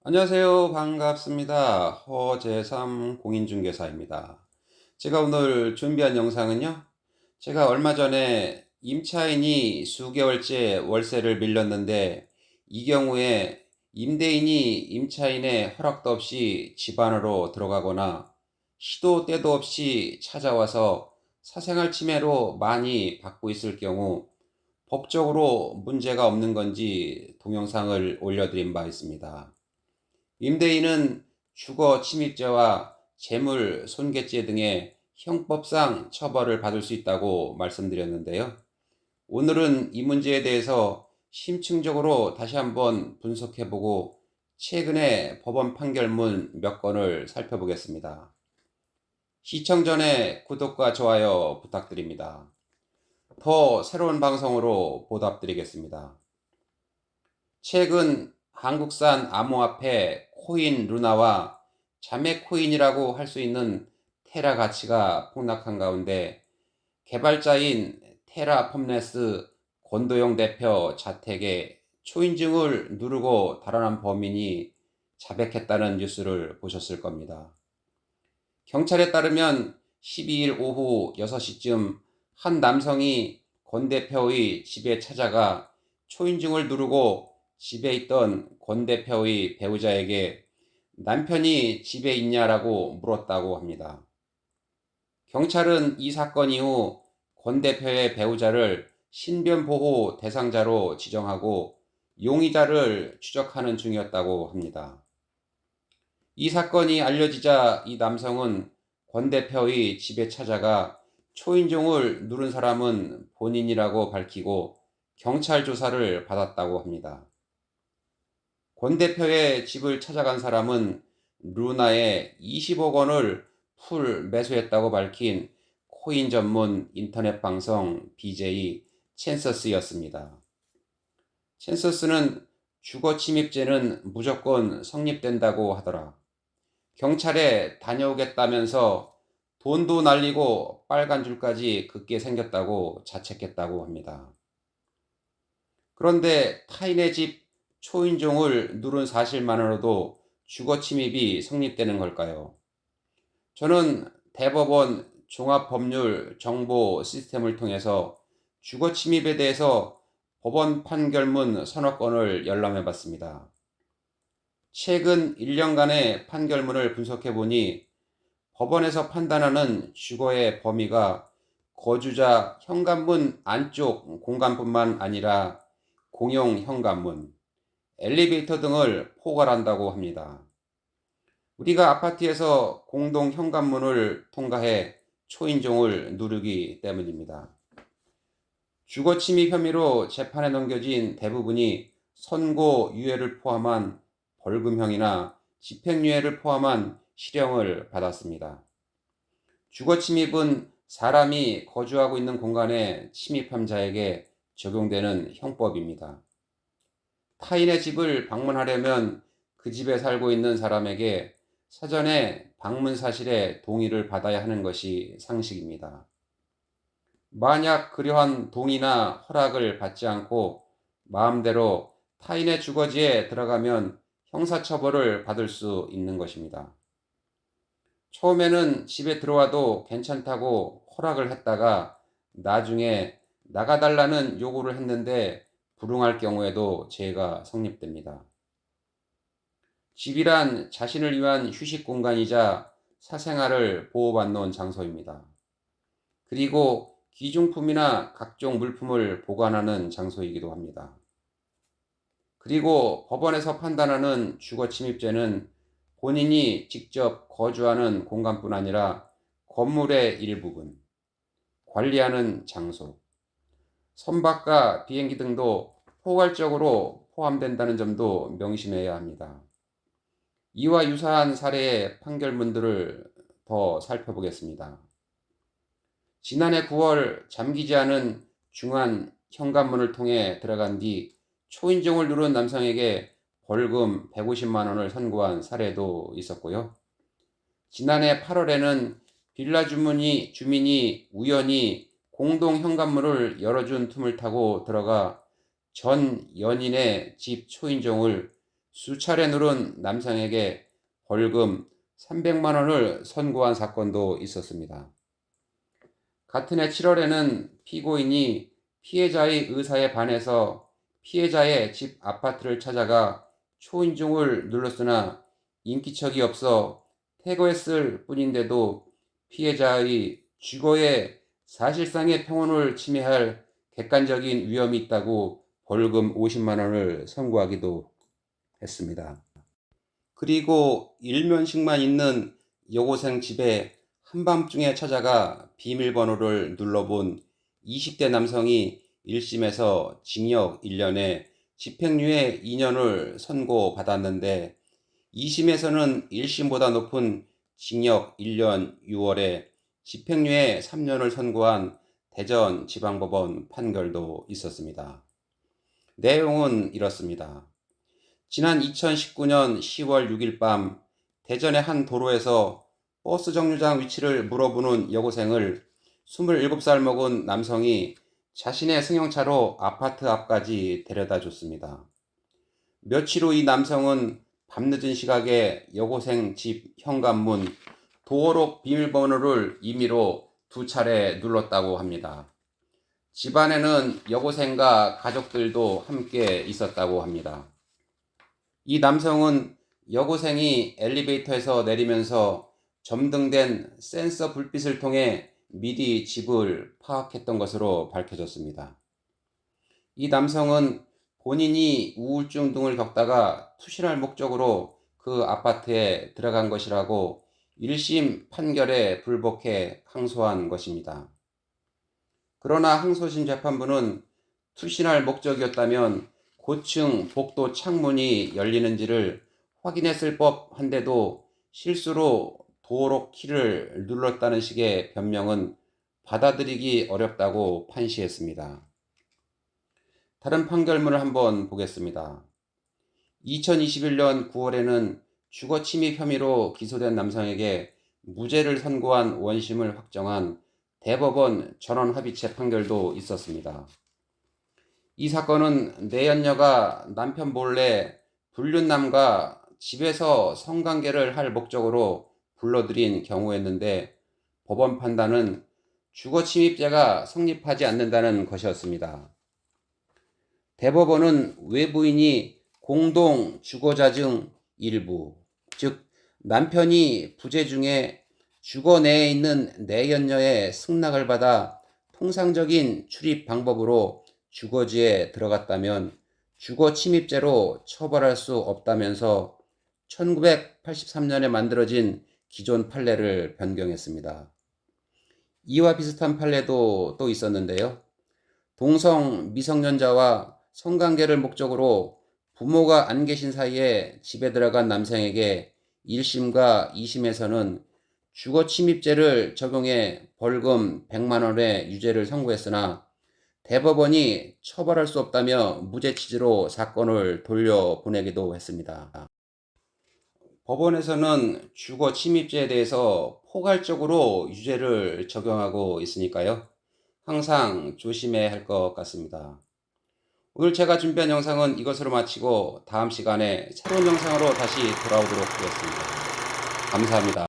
안녕하세요. 반갑습니다. 허재삼 공인중개사입니다. 제가 오늘 준비한 영상은요. 제가 얼마 전에 임차인이 수개월째 월세를 밀렸는데 이 경우에 임대인이 임차인의 허락도 없이 집 안으로 들어가거나 시도 때도 없이 찾아와서 사생활 침해로 많이 받고 있을 경우 법적으로 문제가 없는 건지 동영상을 올려드린 바 있습니다. 임대인은 주거 침입죄와 재물 손괴죄 등의 형법상 처벌을 받을 수 있다고 말씀드렸는데요. 오늘은 이 문제에 대해서 심층적으로 다시 한번 분석해보고 최근의 법원 판결문 몇 건을 살펴보겠습니다. 시청 전에 구독과 좋아요 부탁드립니다. 더 새로운 방송으로 보답드리겠습니다. 최근 한국산 암호화폐 코인 루나와 자매 코인이라고 할 수 있는 테라 가치가 폭락한 가운데 개발자인 테라폼네스 권도영 대표 자택에 초인종을 누르고 달아난 범인이 자백했다는 뉴스를 보셨을 겁니다. 경찰에 따르면 12일 오후 6시쯤 한 남성이 권 대표의 집에 찾아가 초인종을 누르고 집에 있던 권 대표의 배우자에게 남편이 집에 있냐라고 물었다고 합니다. 경찰은 이 사건 이후 권 대표의 배우자를 신변보호 대상자로 지정하고 용의자를 추적하는 중이었다고 합니다. 이 사건이 알려지자 이 남성은 권 대표의 집에 찾아가 초인종을 누른 사람은 본인이라고 밝히고 경찰 조사를 받았다고 합니다. 권 대표의 집을 찾아간 사람은 루나에 20억 원을 풀 매수했다고 밝힌 코인 전문 인터넷 방송 BJ 챈서스였습니다. 챈서스는 주거 침입죄는 무조건 성립된다고 하더라. 경찰에 다녀오겠다면서 돈도 날리고 빨간 줄까지 긋게 생겼다고 자책했다고 합니다. 그런데 타인의 집 초인종을 누른 사실만으로도 주거 침입이 성립되는 걸까요? 저는 대법원 종합법률 정보 시스템을 통해서 주거 침입에 대해서 법원 판결문 서너 건을 열람해 봤습니다. 최근 1년간의 판결문을 분석해 보니 법원에서 판단하는 주거의 범위가 거주자 현관문 안쪽 공간뿐만 아니라 공용 현관문, 엘리베이터 등을 포괄한다고 합니다. 우리가 아파트에서 공동 현관문을 통과해 초인종을 누르기 때문입니다. 주거 침입 혐의로 재판에 넘겨진 대부분이 선고유예를 포함한 벌금형이나 집행유예를 포함한 실형을 받았습니다. 주거 침입은 사람이 거주하고 있는 공간에 침입한 자에게 적용되는 형법입니다. 타인의 집을 방문하려면 그 집에 살고 있는 사람에게 사전에 방문 사실에 동의를 받아야 하는 것이 상식입니다. 만약 그러한 동의나 허락을 받지 않고 마음대로 타인의 주거지에 들어가면 형사처벌을 받을 수 있는 것입니다. 처음에는 집에 들어와도 괜찮다고 허락을 했다가 나중에 나가달라는 요구를 했는데 불응할 경우에도 죄가 성립됩니다. 집이란 자신을 위한 휴식 공간이자 사생활을 보호받는 장소입니다. 그리고 귀중품이나 각종 물품을 보관하는 장소이기도 합니다. 그리고 법원에서 판단하는 주거 침입죄는 본인이 직접 거주하는 공간뿐 아니라 건물의 일부분, 관리하는 장소, 선박과 비행기 등도 포괄적으로 포함된다는 점도 명심해야 합니다. 이와 유사한 사례의 판결문들을 더 살펴보겠습니다. 지난해 9월 잠기지 않은 중한 현관문을 통해 들어간 뒤 초인종을 누른 남성에게 벌금 150만 원을 선고한 사례도 있었고요. 지난해 8월에는 빌라 주민이 우연히 공동 현관문을 열어준 틈을 타고 들어가 전 연인의 집 초인종을 수차례 누른 남성에게 벌금 300만 원을 선고한 사건도 있었습니다. 같은 해 7월에는 피고인이 피해자의 의사에 반해서 피해자의 집 아파트를 찾아가 초인종을 눌렀으나 인기척이 없어 퇴거했을 뿐인데도 피해자의 주거의 사실상의 평온을 침해할 객관적인 위험이 있다고 벌금 50만 원을 선고하기도 했습니다. 그리고 일면식만 있는 여고생 집에 한밤중에 찾아가 비밀번호를 눌러본 20대 남성이 1심에서 징역 1년에 집행유예 2년을 선고받았는데 2심에서는 1심보다 높은 징역 1년 6월에 집행유예 3년을 선고한 대전지방법원 판결도 있었습니다. 내용은 이렇습니다. 지난 2019년 10월 6일 밤 대전의 한 도로에서 버스 정류장 위치를 물어보는 여고생을 27살 먹은 남성이 자신의 승용차로 아파트 앞까지 데려다 줬습니다. 며칠 후 이 남성은 밤늦은 시각에 여고생 집 현관문 도어록 비밀번호를 임의로 2차례 눌렀다고 합니다. 집안에는 여고생과 가족들도 함께 있었다고 합니다. 이 남성은 여고생이 엘리베이터에서 내리면서 점등된 센서 불빛을 통해 미리 집을 파악했던 것으로 밝혀졌습니다. 이 남성은 본인이 우울증 등을 겪다가 투신할 목적으로 그 아파트에 들어간 것이라고 1심 판결에 불복해 항소한 것입니다. 그러나 항소심 재판부는 투신할 목적이었다면 고층 복도 창문이 열리는지를 확인했을 법한데도 실수로 도어록 키를 눌렀다는 식의 변명은 받아들이기 어렵다고 판시했습니다. 다른 판결문을 한번 보겠습니다. 2021년 9월에는 주거침입 혐의로 기소된 남성에게 무죄를 선고한 원심을 확정한 대법원 전원합의체 판결도 있었습니다. 이 사건은 내연녀가 남편 몰래 불륜남과 집에서 성관계를 할 목적으로 불러들인 경우였는데 법원 판단은 주거침입죄가 성립하지 않는다는 것이었습니다. 대법원은 외부인이 공동 주거자 중 일부, 즉 남편이 부재 중에 주거 내에 있는 내연녀의 승낙을 받아 통상적인 출입 방법으로 주거지에 들어갔다면 주거침입죄로 처벌할 수 없다면서 1983년에 만들어진 기존 판례를 변경했습니다. 이와 비슷한 판례도 또 있었는데요. 동성 미성년자와 성관계를 목적으로 부모가 안 계신 사이에 집에 들어간 남성에게 1심과 2심에서는 주거침입죄를 적용해 벌금 100만 원의 유죄를 선고했으나 대법원이 처벌할 수 없다며 무죄 취지로 사건을 돌려보내기도 했습니다. 법원에서는 주거침입죄에 대해서 포괄적으로 유죄를 적용하고 있으니까요. 항상 조심해야 할 것 같습니다. 오늘 제가 준비한 영상은 이것으로 마치고 다음 시간에 새로운 영상으로 다시 돌아오도록 하겠습니다. 감사합니다.